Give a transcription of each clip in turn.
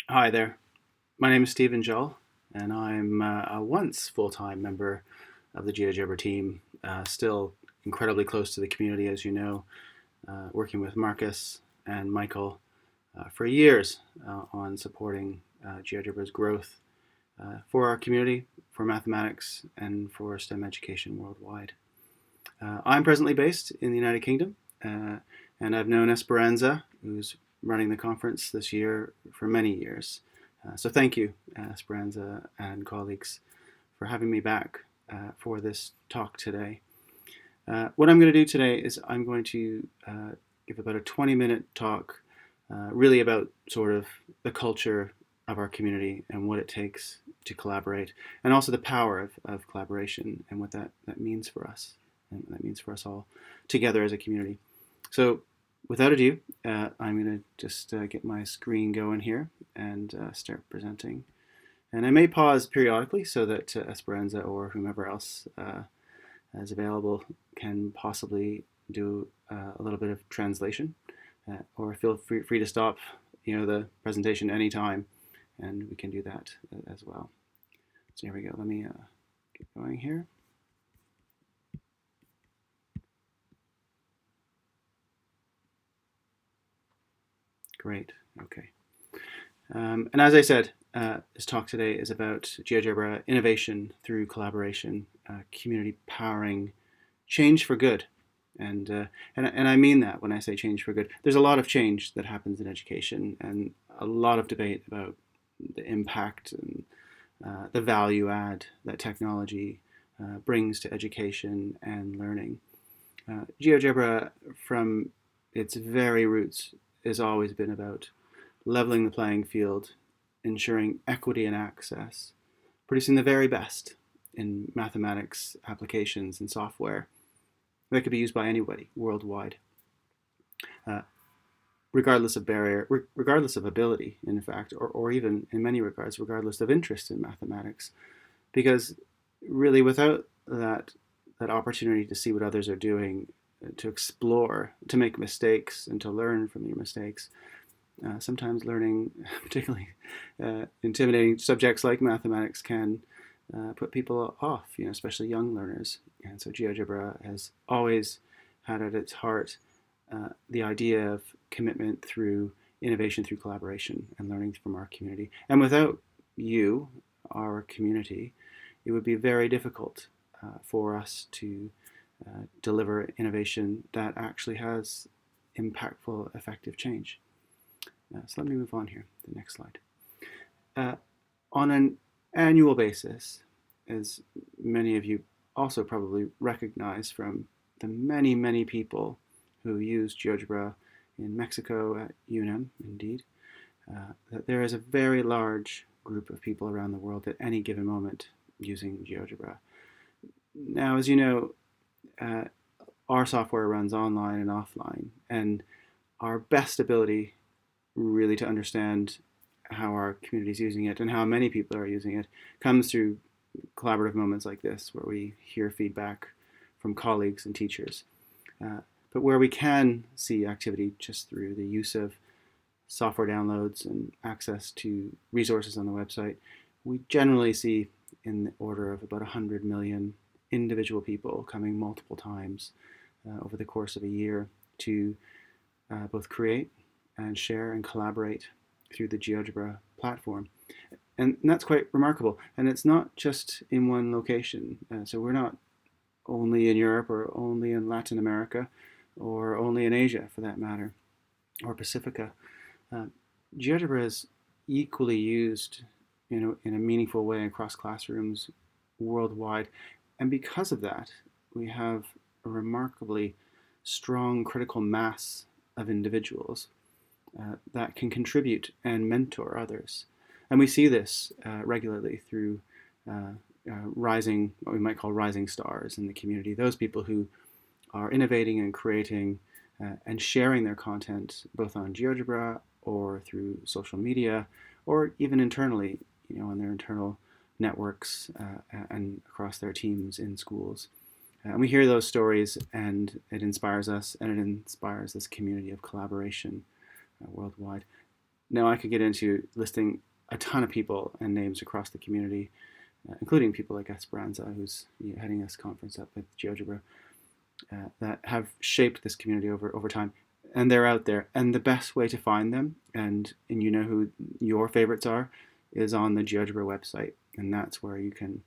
Hi there. My name is Stephen Jull, and I'm a once full-time member of the GeoGebra team, still incredibly close to the community, as you know, working with Marcus and Michael for years on supporting GeoGebra's growth for our community, for mathematics, and for STEM education worldwide. I'm presently based in the United Kingdom, and I've known Esperanza, who's running the conference this year, for many years. So thank you, Esperanza and colleagues, for having me back for this talk today. What I'm going to do today is I'm going to give about a 20-minute talk really about sort of the culture of our community and what it takes to collaborate, and also the power of collaboration and what that means for us, and that means for us all together as a community. So without ado, I'm going to just get my screen going here and start presenting. And I may pause periodically so that Esperanza or whomever else is available can possibly do a little bit of translation, or feel free to stop, the presentation anytime, and we can do that as well. So here we go. Let me get going here. Great. Okay. And as I said, this talk today is about GeoGebra innovation through collaboration, community powering change for good. And I mean that when I say change for good. There's a lot of change that happens in education, and a lot of debate about the impact and the value add that technology brings to education and learning. GeoGebra, from its very roots, has always been about leveling the playing field, ensuring equity and access, producing the very best in mathematics applications and software that could be used by anybody worldwide, uh, regardless of barrier, regardless of ability, in fact, or even in many regards, regardless of interest in mathematics. Because really, without that opportunity to see what others are doing, to explore, to make mistakes, and to learn from your mistakes, sometimes learning, particularly intimidating subjects like mathematics, can put people off, especially young learners. And so GeoGebra has always had at its heart the idea of commitment through innovation, through collaboration, and learning from our community. And without you, our community, it would be very difficult for us to deliver innovation that actually has impactful, effective change. So let me move on here, the next slide. On an annual basis, as many of you also probably recognize from the many, many people who use GeoGebra in Mexico at UNAM, indeed, that there is a very large group of people around the world at any given moment using GeoGebra. Now, as you know, our software runs online and offline, and our best ability really to understand how our community is using it and how many people are using it comes through collaborative moments like this, where we hear feedback from colleagues and teachers. But where we can see activity just through the use of software downloads and access to resources on the website, we generally see in the order of about 100 million individual people coming multiple times over the course of a year to both create and share and collaborate through the GeoGebra platform. And that's quite remarkable. And it's not just in one location. So we're not only in Europe or only in Latin America or only in Asia, for that matter, or Pacifica. GeoGebra is equally used in a meaningful way across classrooms worldwide. And because of that, we have a remarkably strong critical mass of individuals that can contribute and mentor others. And we see this regularly through rising, what we might call rising stars in the community, those people who are innovating and creating and sharing their content both on GeoGebra or through social media, or even internally, on their internal networks and across their teams in schools. And we hear those stories, and it inspires us, and it inspires this community of collaboration worldwide. Now, I could get into listing a ton of people and names across the community, including people like Esperanza, who's heading this conference up with GeoGebra, that have shaped this community over time. And they're out there. And the best way to find them, and you know who your favorites are, is on the GeoGebra website. And that's where you can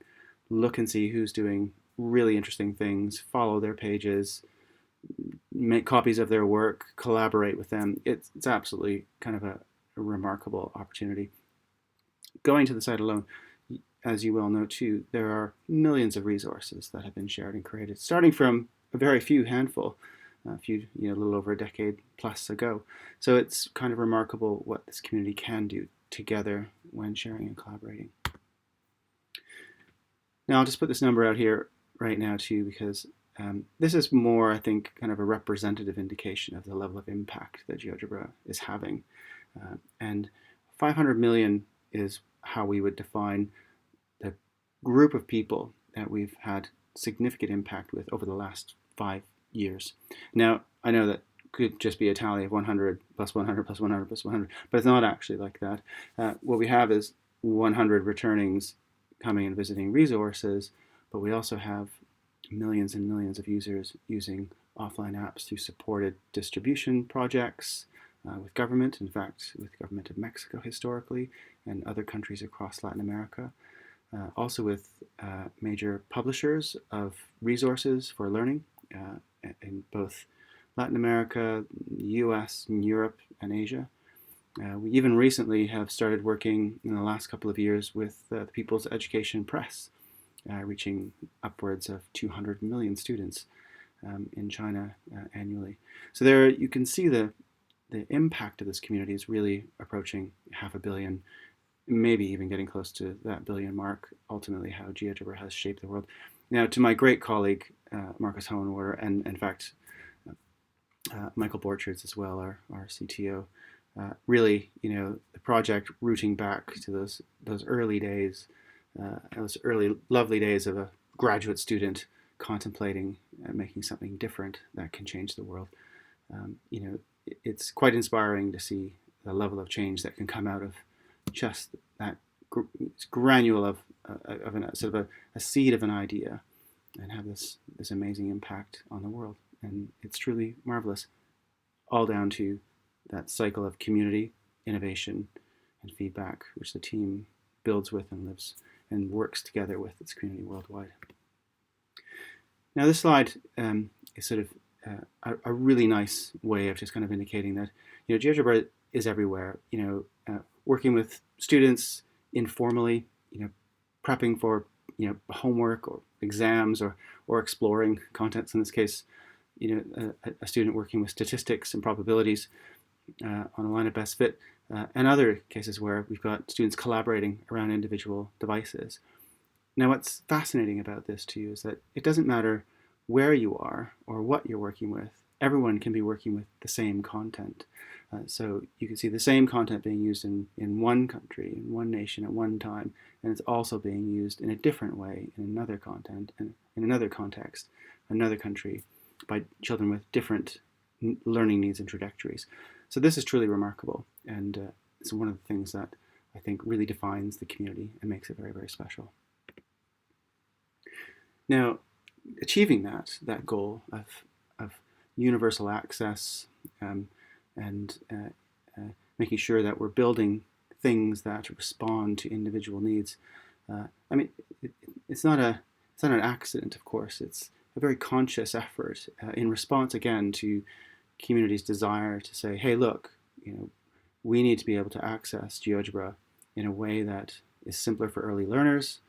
look and see who's doing really interesting things, follow their pages, make copies of their work, collaborate with them. It's absolutely kind of a remarkable opportunity. Going to the site alone, as you well know too, there are millions of resources that have been shared and created, starting from a very few handful, a little over a decade plus ago. So it's kind of remarkable what this community can do together when sharing and collaborating. Now I'll just put this number out here right now too, because this is more, I think, kind of a representative indication of the level of impact that GeoGebra is having. And 500 million is how we would define the group of people that we've had significant impact with over the last 5 years. Now, I know that could just be a tally of 100 plus 100 plus 100 plus 100, but it's not actually like that. What we have is 100 returnings coming and visiting resources, but we also have millions and millions of users using offline apps through supported distribution projects with government, in fact, with the government of Mexico historically, and other countries across Latin America. Also with major publishers of resources for learning in both Latin America, US, and Europe, and Asia. We even recently have started working in the last couple of years with the People's Education Press, reaching upwards of 200 million students in China annually. So there you can see the impact of this community is really approaching 500 million, maybe even getting close to that billion mark, ultimately how GeoGebra has shaped the world. Now, to my great colleague, Marcus Hohenwarter, and in fact, Michael Borchards as well, our CTO, really, the project rooting back to those early days, those early lovely days of a graduate student contemplating making something different that can change the world. It's quite inspiring to see the level of change that can come out of just that granule of a seed of an idea, and have this amazing impact on the world. And it's truly marvelous, all down to that cycle of community, innovation, and feedback, which the team builds with and lives and works together with its community worldwide. Now, this slide is sort of a really nice way of just kind of indicating that GeoGebra is everywhere. Working with students informally, prepping for homework or exams or exploring contents. In this case, a student working with statistics and probabilities on a line of best fit, and other cases where we've got students collaborating around individual devices. Now, what's fascinating about this too is that it doesn't matter where you are or what you're working with. Everyone can be working with the same content. So you can see the same content being used in one country, in one nation at one time, and it's also being used in a different way in another content, in another context, another country, by children with different learning needs and trajectories. So this is truly remarkable, and it's one of the things that I think really defines the community and makes it very, very special. Now, achieving that goal of universal access and making sure that we're building things that respond to individual needs. It's not an accident, of course. It's a very conscious effort in response, again, to community's desire to say, hey, look, we need to be able to access GeoGebra in a way that is simpler for early learners,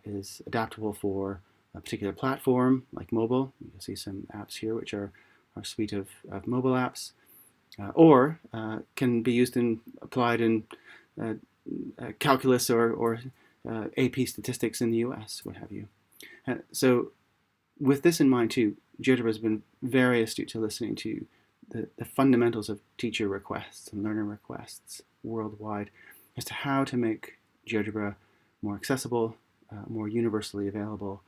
is adaptable for a particular platform like mobile. You'll see some apps here which are our suite of mobile apps, or can be used and applied in calculus or AP statistics in the US, what have you. So with this in mind too, GeoGebra has been very astute to listening to the fundamentals of teacher requests and learner requests worldwide as to how to make GeoGebra more accessible, more universally available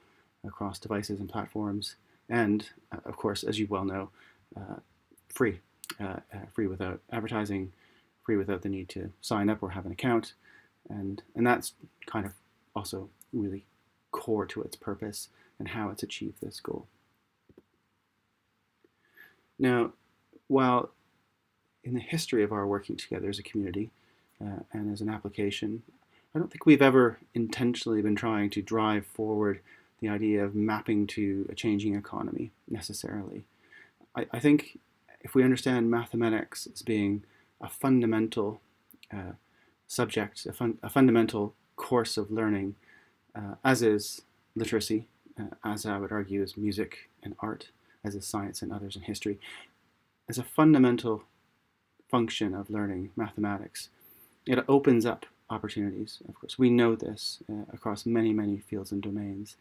across devices and platforms, and of course, as you well know, free without advertising, free without the need to sign up or have an account. And that's kind of also really core to its purpose and how it's achieved this goal. Now, while in the history of our working together as a community and as an application, I don't think we've ever intentionally been trying to drive forward the idea of mapping to a changing economy necessarily. I think if we understand mathematics as being a fundamental subject, a fundamental course of learning, as is literacy, as I would argue is music and art, as is science and others in history, as a fundamental function of learning mathematics, it opens up opportunities. Of course, we know this across many, many fields and domains.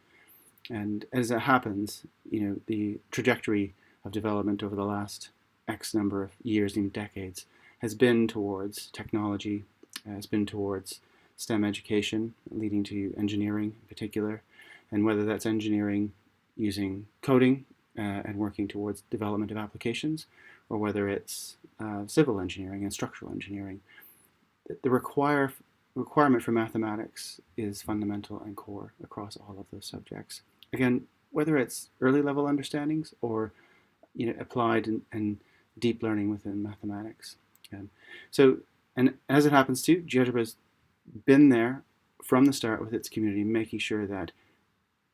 And as it happens, the trajectory of development over the last X number of years and decades has been towards technology, has been towards STEM education, leading to engineering in particular, and whether that's engineering using coding and working towards development of applications, or whether it's civil engineering and structural engineering. The requirement for mathematics is fundamental and core across all of those subjects. Again, whether it's early level understandings or applied and deep learning within mathematics. And as it happens too, GeoGebra has been there from the start with its community, making sure that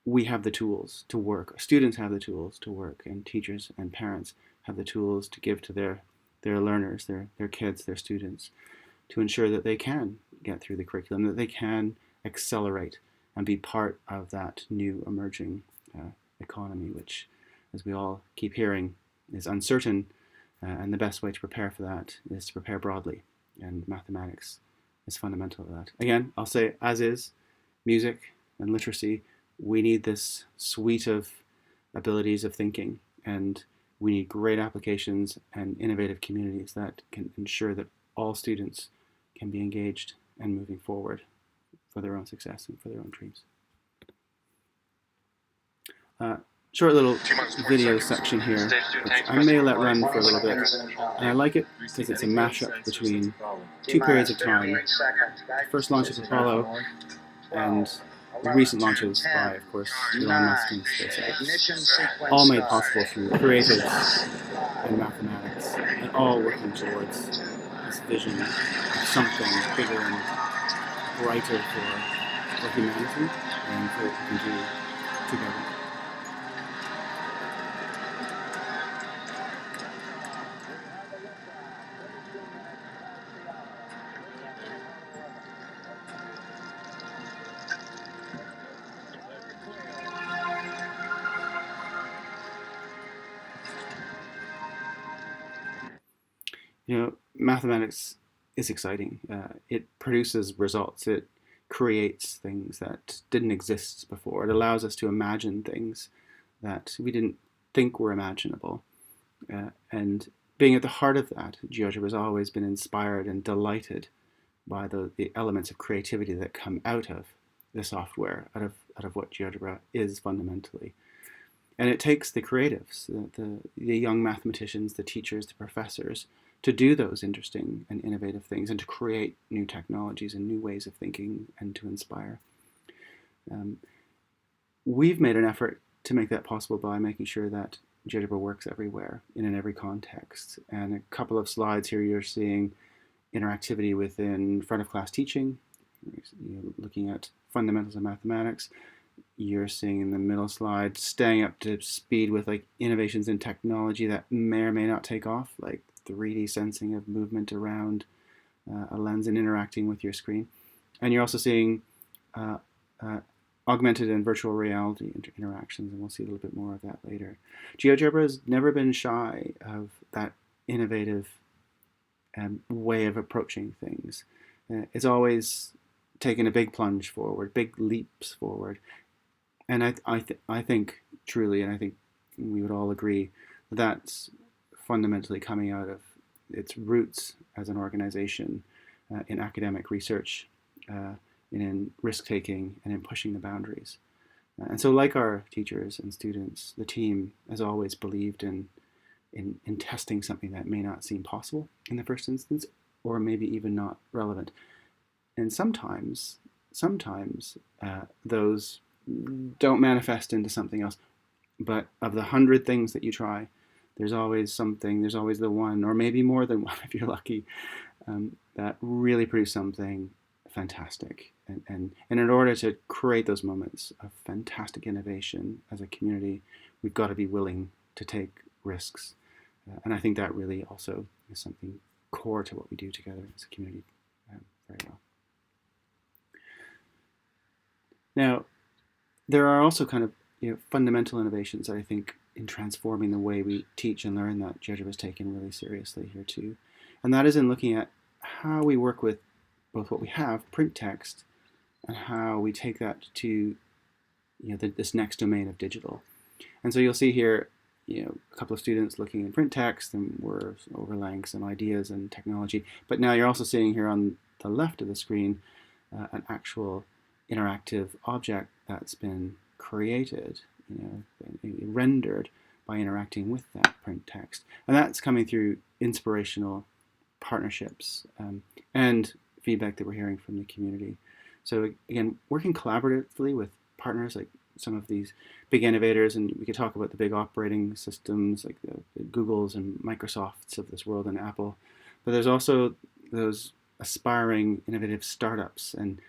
we have the tools to work, students have the tools to work, and teachers and parents have the tools to give to their learners, their kids, their students, to ensure that they can get through the curriculum, that they can accelerate and be part of that new emerging economy, which, as we all keep hearing, is uncertain, and the best way to prepare for that is to prepare broadly, and mathematics is fundamental to that. Again, I'll say, as is music and literacy, we need this suite of abilities of thinking, and we need great applications and innovative communities that can ensure that all students can be engaged and moving forward for their own success and for their own dreams. Short little video section here, which I may let run for a little bit. And I like it because it's a mashup between two periods of time. The first launch of Apollo and the recent launches by, of course, Elon Musk and SpaceX, all made possible through creatives and mathematics, and all working towards this vision of something bigger and brighter for humanity and for what we can do together. Mathematics is exciting. It produces results. It creates things that didn't exist before. It allows us to imagine things that we didn't think were imaginable. And being at the heart of that, GeoGebra has always been inspired and delighted by the elements of creativity that come out of the software, out of what GeoGebra is fundamentally. And it takes the creatives, the young mathematicians, the teachers, the professors, to do those interesting and innovative things and to create new technologies and new ways of thinking and to inspire. We've made an effort to make that possible by making sure that GeoGebra works everywhere in every context. And a couple of slides here, you're seeing interactivity within front of class teaching, looking at fundamentals of mathematics. You're seeing in the middle slide staying up to speed with innovations in technology that may or may not take off, like 3D sensing of movement around a lens and interacting with your screen. And you're also seeing augmented and virtual reality interactions, and we'll see a little bit more of that later. GeoGebra has never been shy of that innovative way of approaching things. It's always taken a big plunge forward, big leaps forward. And I think truly, and I think we would all agree, that's fundamentally coming out of its roots as an organization in academic research, in risk-taking, and in pushing the boundaries. And so like our teachers and students, the team has always believed in testing something that may not seem possible in the first instance, or maybe even not relevant. And sometimes those don't manifest into something else. But of the 100 things that you try, there's always something, there's always the one, or maybe more than one if you're lucky, that really produce something fantastic. And in order to create those moments of fantastic innovation as a community, we've got to be willing to take risks. And I think that really also is something core to what we do together as a community very well. Now, there are also kind of fundamental innovations that I think in transforming the way we teach and learn that GeoGebra has taken really seriously here too. And that is in looking at how we work with both what we have, print text, and how we take that to this next domain of digital. And so you'll see here a couple of students looking at print text, and we're overlaying some ideas and technology. But now you're also seeing here on the left of the screen an actual interactive object that's been created, rendered by interacting with that print text. And that's coming through inspirational partnerships and feedback that we're hearing from the community. So again, working collaboratively with partners like some of these big innovators, and we could talk about the big operating systems like the Googles and Microsofts of this world and Apple. But there's also those aspiring innovative startups and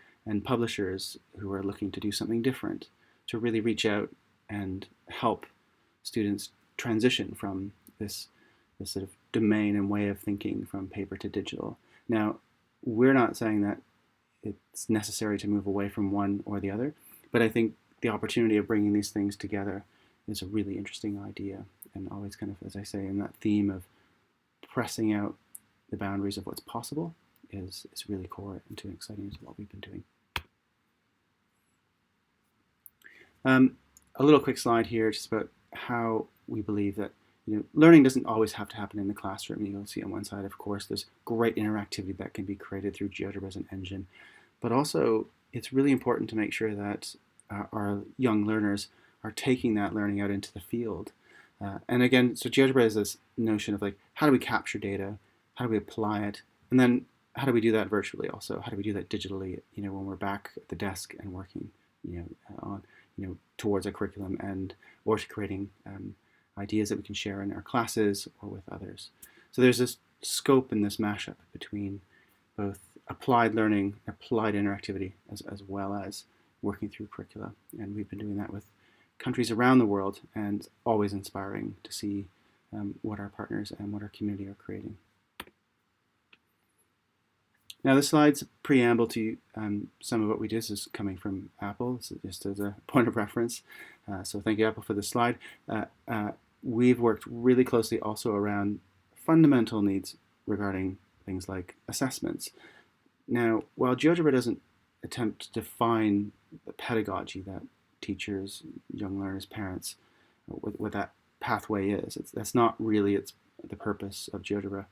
publishers who are looking to do something different, to really reach out and help students transition from this sort of domain and way of thinking from paper to digital. Now, we're not saying that it's necessary to move away from one or the other, but I think the opportunity of bringing these things together is a really interesting idea, and always kind of, as I say, in that theme of pressing out the boundaries of what's possible is really core and too exciting to what we've been doing. A little quick slide here just about how we believe that learning doesn't always have to happen in the classroom. You'll see on one side, of course, there's great interactivity that can be created through GeoGebra as an engine, but also it's really important to make sure that our young learners are taking that learning out into the field. And again, so GeoGebra is this notion of like, how do we capture data? How do we apply it? And then how do we do that virtually also? How do we do that digitally, when we're back at the desk and working, on, towards a curriculum and or to creating ideas that we can share in our classes or with others. So there's this scope in this mashup between both applied learning, applied interactivity, as well as working through curricula. And we've been doing that with countries around the world, and always inspiring to see what our partners and what our community are creating. Now, this slide's a preamble to some of what we do. This is coming from Apple, so just as a point of reference. So thank you, Apple, for this slide. We've worked really closely also around fundamental needs regarding things like assessments. Now, while GeoGebra doesn't attempt to define the pedagogy that teachers, young learners, parents, what that pathway is, that's not really the purpose of GeoGebra.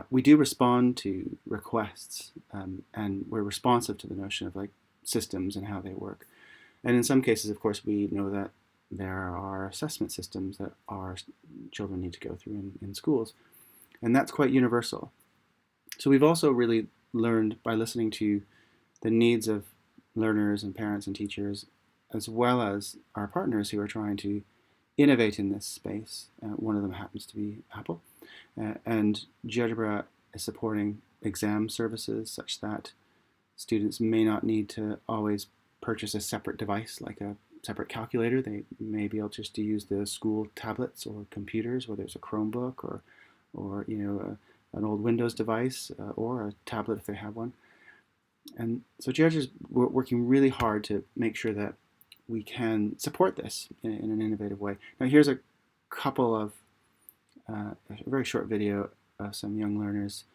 We do respond to requests, and we're responsive to the notion of like systems and how they work. And in some cases, of course, we know that there are assessment systems that our children need to go through in schools, and that's quite universal. So we've also really learned by listening to the needs of learners and parents and teachers, as well as our partners who are trying to innovate in this space. One of them happens to be Apple. And GeoGebra is supporting exam services such that students may not need to always purchase a separate device like a separate calculator. They may be able just to use the school tablets or computers, whether it's a Chromebook or an old Windows device or a tablet if they have one. And so GeoGebra is working really hard to make sure that we can support this in an innovative way. Now, here's a couple of a very short video of some young learners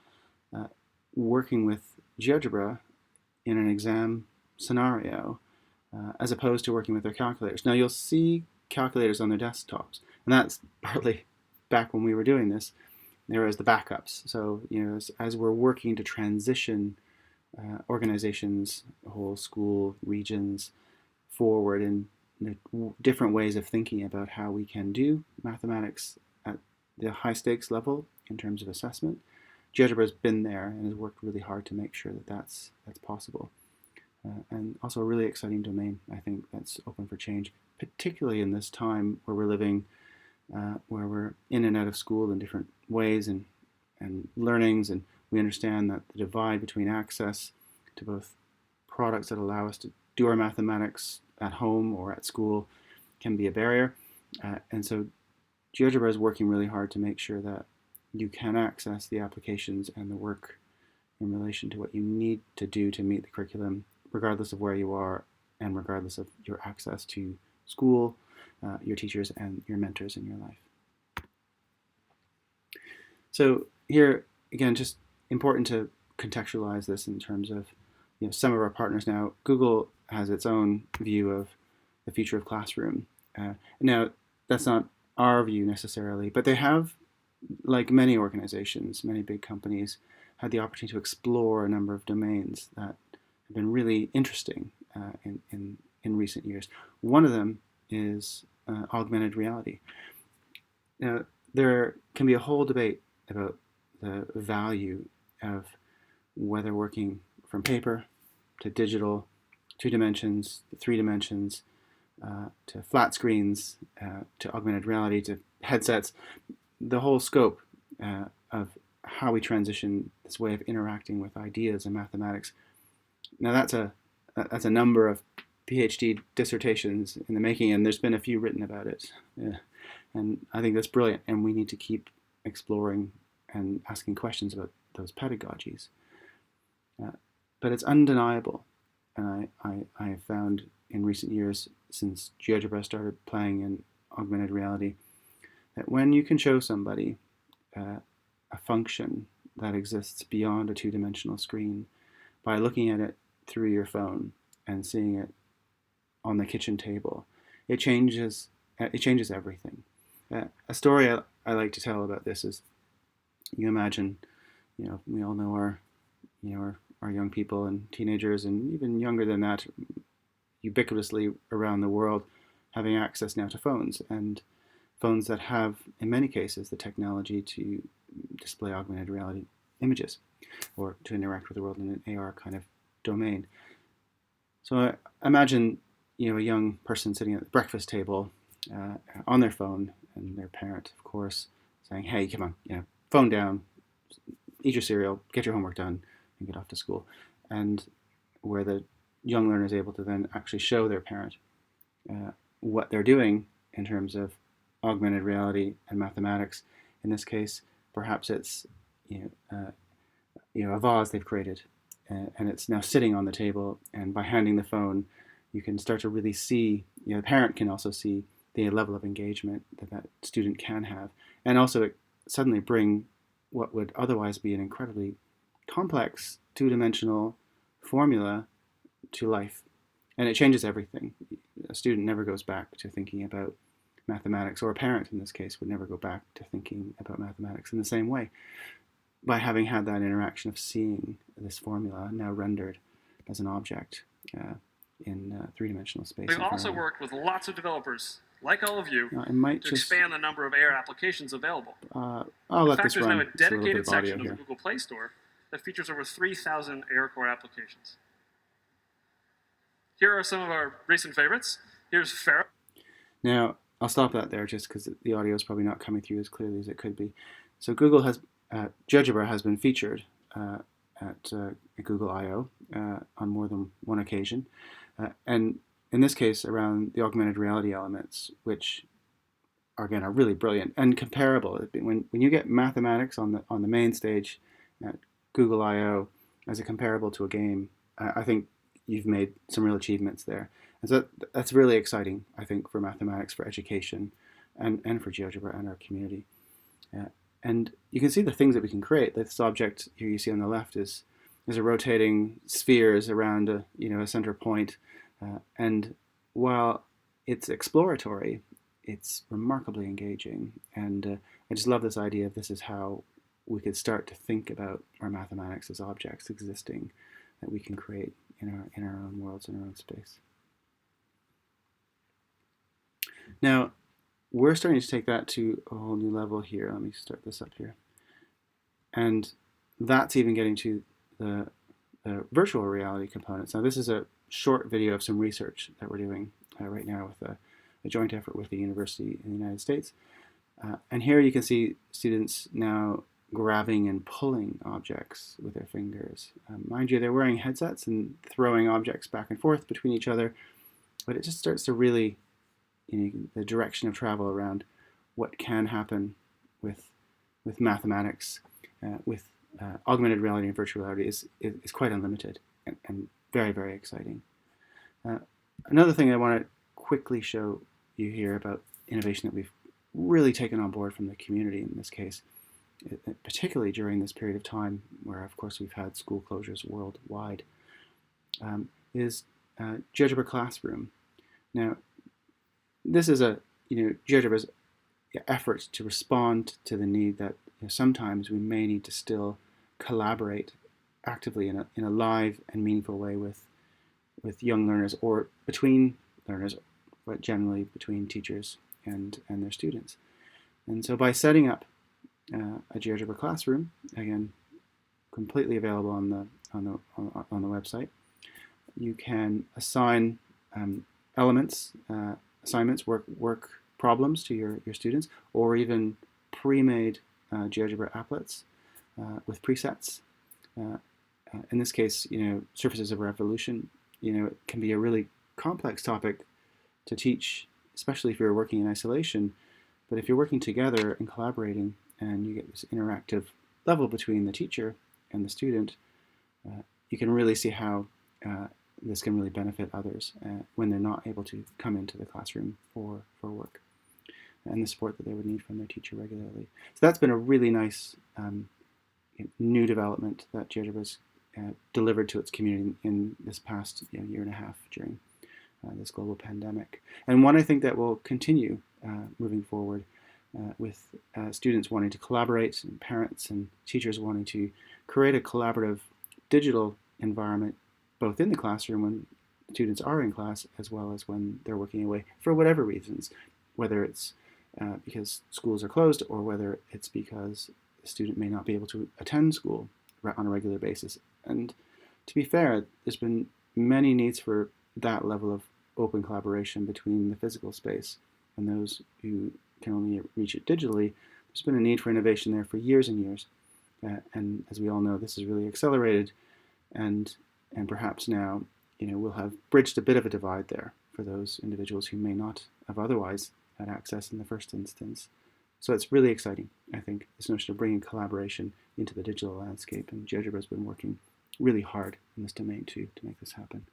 working with GeoGebra in an exam scenario as opposed to working with their calculators. Now, you'll see calculators on their desktops, and that's partly back when we were doing this. There was the backups. So, as we're working to transition organizations, whole school regions forward in different ways of thinking about how we can do mathematics at the high stakes level in terms of assessment, GeoGebra has been there and has worked really hard to make sure that that's possible. And also a really exciting domain, I think, that's open for change, particularly in this time where we're living, where we're in and out of school in different ways and learnings, and we understand that the divide between access to both products that allow us to do our mathematics at home or at school can be a barrier. And so GeoGebra is working really hard to make sure that you can access the applications and the work in relation to what you need to do to meet the curriculum, regardless of where you are and regardless of your access to school, your teachers, and your mentors in your life. So here, again, just important to contextualize this in terms of some of our partners now. Google has its own view of the future of classroom. Now, that's not our view necessarily, but they have, like many organizations, many big companies, had the opportunity to explore a number of domains that have been really interesting in recent years. One of them is augmented reality. Now, there can be a whole debate about the value of whether working from paper to digital, 2 dimensions, 3 dimensions, to flat screens, to augmented reality, to headsets, the whole scope of how we transition this way of interacting with ideas in mathematics. Now that's a number of PhD dissertations in the making, and there's been a few written about it. And I think that's brilliant, and we need to keep exploring and asking questions about those pedagogies. But it's undeniable, and I have found in recent years, since GeoGebra started playing in augmented reality, that when you can show somebody a function that exists beyond a 2-dimensional screen by looking at it through your phone and seeing it on the kitchen table, it changes everything. A story I like to tell about this is, you imagine, we all know our young people and teenagers, and even younger than that, ubiquitously around the world, having access now to phones, and phones that have, in many cases, the technology to display augmented reality images or to interact with the world in an AR kind of domain. So imagine, a young person sitting at the breakfast table on their phone, and their parent, of course, saying, "Hey, come on, phone down, eat your cereal, get your homework done, and get off to school." And where the young learner is able to then actually show their parent what they're doing in terms of augmented reality and mathematics. In this case, perhaps it's a vase they've created, and it's now sitting on the table. And by handing the phone, you can start to really see. The parent can also see the level of engagement that student can have, and also suddenly bring what would otherwise be an incredibly complex 2-dimensional formula to life. And it changes everything. A student never goes back to thinking about mathematics, or a parent in this case would never go back to thinking about mathematics in the same way, by having had that interaction of seeing this formula now rendered as an object in 3-dimensional space. We've also worked with lots of developers, like all of you, to expand the number of AR applications available. I'll let this run. run. There's now a dedicated section of the Google Play Store that features over 3,000 ARCore applications. Here are some of our recent favorites. Here's Pharaoh. Now, I'll stop that there just because the audio is probably not coming through as clearly as it could be. So GeoGebra has been featured at Google I/O on more than one occasion. And in this case, around the augmented reality elements, which again are really brilliant and comparable. When you get mathematics on the main stage at Google I/O as a comparable to a game, I think you've made some real achievements there. And so that's really exciting, I think, for mathematics, for education, and for GeoGebra and our community. And you can see the things that we can create. This object here you see on the left is a rotating spheres around a center point. And while it's exploratory, it's remarkably engaging. And I just love this idea of this is how we could start to think about our mathematics as objects existing that we can create in our own worlds, in our own space. Now, we're starting to take that to a whole new level here. Let me start this up here. And that's even getting to the virtual reality components. Now, this is a short video of some research that we're doing right now with a joint effort with the university in the United States. And here you can see students now grabbing and pulling objects with their fingers. Mind you, they're wearing headsets and throwing objects back and forth between each other, but it just starts to really, the direction of travel around what can happen with mathematics, with augmented reality and virtual reality is quite unlimited and very, very exciting. Another thing I want to quickly show you here about innovation that we've really taken on board from the community in this case, particularly during this period of time where, of course, we've had school closures worldwide, is GeoGebra Classroom. Now, this is GeoGebra's effort to respond to the need that sometimes we may need to still collaborate actively in a live and meaningful way with young learners or between learners, but generally between teachers and their students. And so by setting up a GeoGebra Classroom, again, completely available on the website, you can assign elements, assignments, work problems to your students, or even pre-made GeoGebra applets with presets. In this case, surfaces of revolution, it can be a really complex topic to teach, especially if you're working in isolation. But if you're working together and collaborating, and you get this interactive level between the teacher and the student, you can really see how this can really benefit others when they're not able to come into the classroom for work, and the support that they would need from their teacher regularly. So that's been a really nice new development that GeoGebra's delivered to its community in this past year and a half during this global pandemic. And one I think that will continue moving forward with students wanting to collaborate, and parents and teachers wanting to create a collaborative digital environment both in the classroom when students are in class as well as when they're working away for whatever reasons, whether it's because schools are closed or whether it's because the student may not be able to attend school on a regular basis. And to be fair, there's been many needs for that level of open collaboration between the physical space and those who can only reach it digitally. There's been a need for innovation there for years and years. And as we all know, this is really accelerated, and perhaps now we'll have bridged a bit of a divide there for those individuals who may not have otherwise had access in the first instance. So it's really exciting, I think, this notion of bringing collaboration into the digital landscape, and GeoGebra has been working really hard in this domain to make this happen.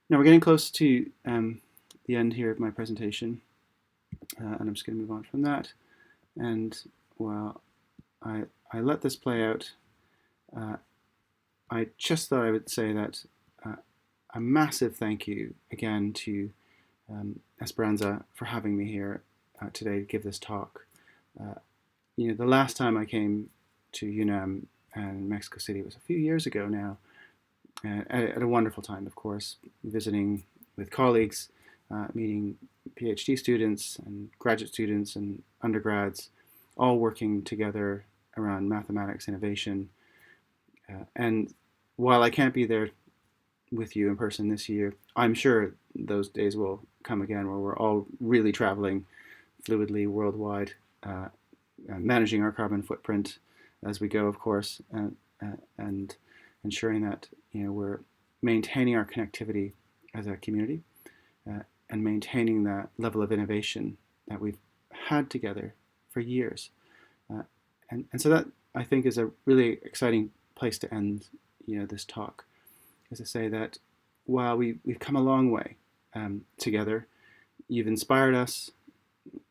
Now we're getting close to the end here of my presentation, and I'm just going to move on from that. And while I let this play out, I just thought I would say that a massive thank you again to Esperanza for having me here today to give this talk. The last time I came to UNAM and Mexico City was a few years ago now, at a wonderful time, of course, visiting with colleagues, meeting PhD students and graduate students and undergrads, all working together around mathematics innovation. And while I can't be there with you in person this year, I'm sure those days will come again where we're all really traveling fluidly worldwide, managing our carbon footprint as we go, of course, and ensuring that we're maintaining our connectivity as a community and maintaining that level of innovation that we've had together for years. And so that, I think, is a really exciting place to end this talk, is to say that while we've come a long way together, you've inspired us,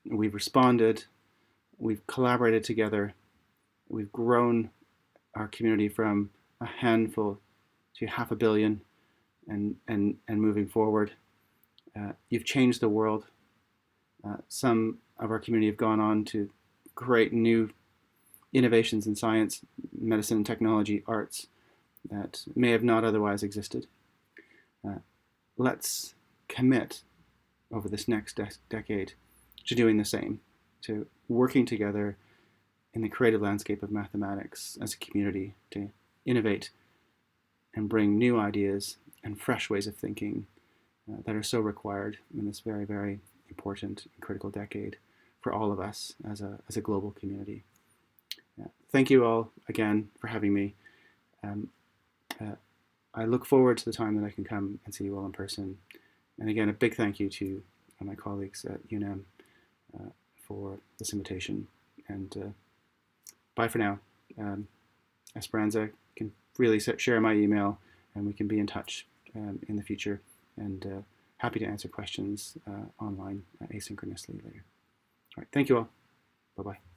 we've responded, we've collaborated together, we've grown our community from a handful to 500 million and moving forward. You've changed the world. Some of our community have gone on to create new innovations in science, medicine, technology, arts that may have not otherwise existed. Let's commit over this next decade to doing the same, to working together in the creative landscape of mathematics as a community to innovate and bring new ideas and fresh ways of thinking that are so required in this very, very important and critical decade for all of us as a global community. Thank you all again for having me. I look forward to the time that I can come and see you all in person. And again, a big thank you to my colleagues at UNAM for this invitation. And bye for now. Esperanza, can really share my email and we can be in touch in the future. And happy to answer questions online asynchronously later. All right, thank you all. Bye-bye.